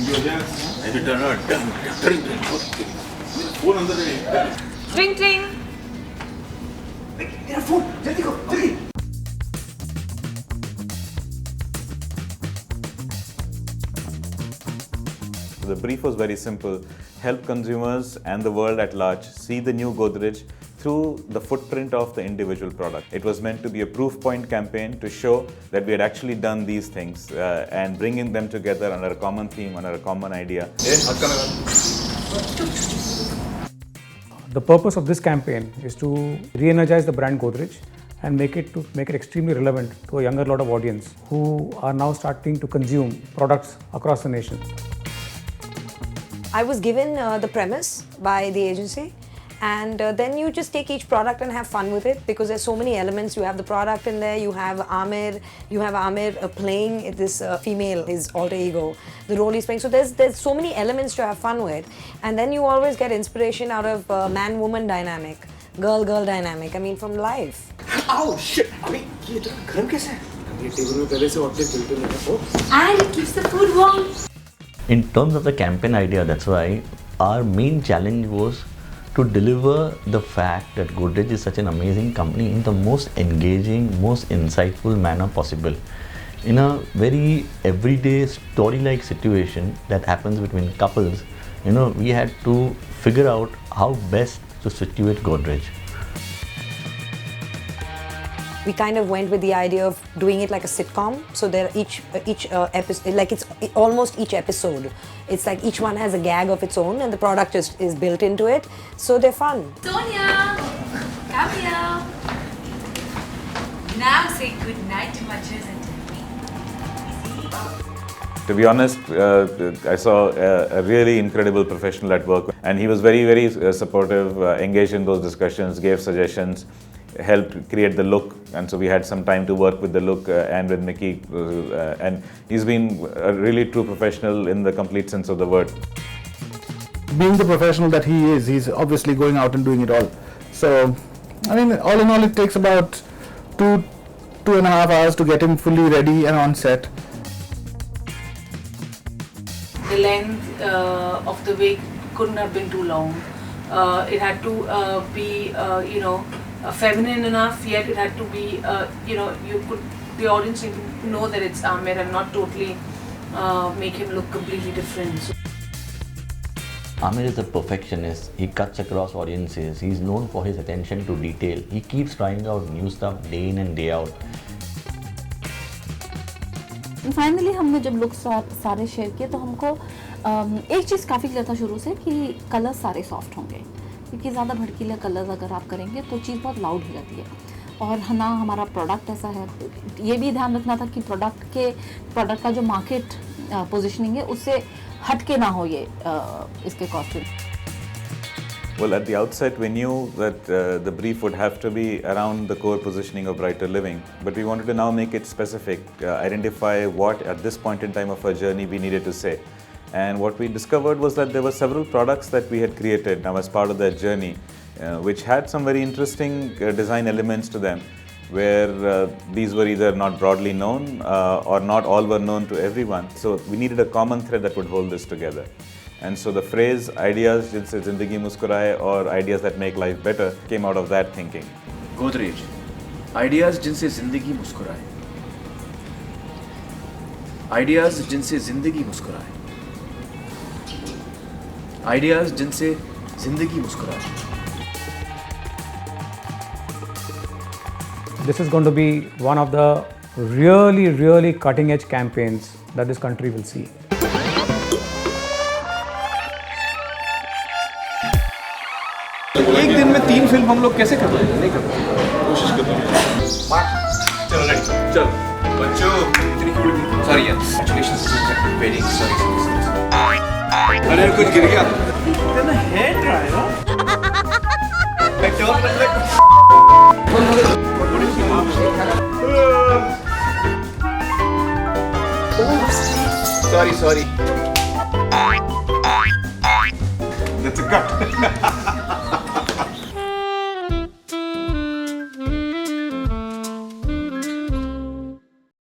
Tring tring. The brief was very simple: help consumers and the world at large see the new Godrej through the footprint of the individual product. It was meant to be a proof point campaign to show that we had actually done these things and bringing them together under a common theme, under a common idea. The purpose of this campaign is to re-energize the brand Godrej and make it extremely relevant to a younger lot of audience who are now starting to consume products across the nation. I was given the premise by the agency, and then you just take each product and have fun with it, because there's so many elements. You have the product in there, you have Aamir playing this female, his alter ego, the role he's playing. So there's so many elements to have fun with, and then you always get inspiration out of man-woman dynamic, girl-girl dynamic. I mean, from life. Oh shit! अबे ये इतना गर्म कैसे है? ये table में पहले से ऑब्जेक्ट बिल्ट है. And it keeps the food warm. In terms of the campaign idea, that's why our main challenge was to deliver the fact that Godrej is such an amazing company in the most engaging, most insightful manner possible. In a very everyday story-like situation that happens between couples, we had to figure out how best to situate Godrej. We kind of went with the idea of doing it like a sitcom. So there each episode, like it's almost each episode. It's like each one has a gag of its own, and the product just is built into it. So they're fun. Sonia, come here. Now say good night to Manchus and Timmy. To be honest, I saw a really incredible professional at work, and he was very, very supportive, engaged in those discussions, gave suggestions, helped create the look, and so we had some time to work with the look and with Mickey, and he's been a really true professional in the complete sense of the word. Being the professional that he is, he's obviously going out and doing it all. So, I mean, all in all, it takes about 2.5 hours to get him fully ready and on set. The length of the wig couldn't have been too long. It had to be, feminine enough, yet it had to be, the audience need to know that it's Aamir and not totally make him look completely different. So Aamir is a perfectionist. He cuts across audiences. He's known for his attention to detail. He keeps trying out new stuff day in and day out. Finally हमने जब look सारे share किए तो हमको एक चीज़ काफ़ी clear था शुरू से कि कलर्स सारे सॉफ्ट होंगे, क्योंकि ज़्यादा भड़कीले कलर्स अगर आप करेंगे तो चीज़ बहुत लाउड हो जाती है। और ना हमारा प्रोडक्ट ऐसा है, ये भी ध्यान रखना था कि प्रोडक्ट का जो मार्केट पोजीशनिंग है उससे हट के ना हो ये इसके costume. Well, at the outset, we knew that the brief would have to be around the core positioning of brighter living, but we wanted to now make it specific, identify what at this point in time of our journey we needed to say. And what we discovered was that there were several products that we had created now as part of that journey, which had some very interesting design elements to them, where these were either not broadly known or not all were known to everyone. So we needed a common thread that would hold this together. And so the phrase ideas jinse zindagi muskuraye or ideas that make life better came out of that thinking. Godrej, ideas jinse zindagi muskuraye. Ideas jinse zindagi muskuraye. Ideas jinse zindagi muskuraye. This is going to be one of the really, really cutting edge campaigns that this country will see. एक दिन में 3 film हम लोग कैसे कर रहे हैं? नहीं कर पाएंगे, कोशिश करते हैं। चलो रेडी, चलो बच्चों इतनी सॉरी यार, कंग्रेचुलेशंस वेरी सॉरी। अरे कुछ गिर गया। इतना हेयर ड्राई ना? मैं क्या कर रहा हूँ? सॉरी। That's a cut.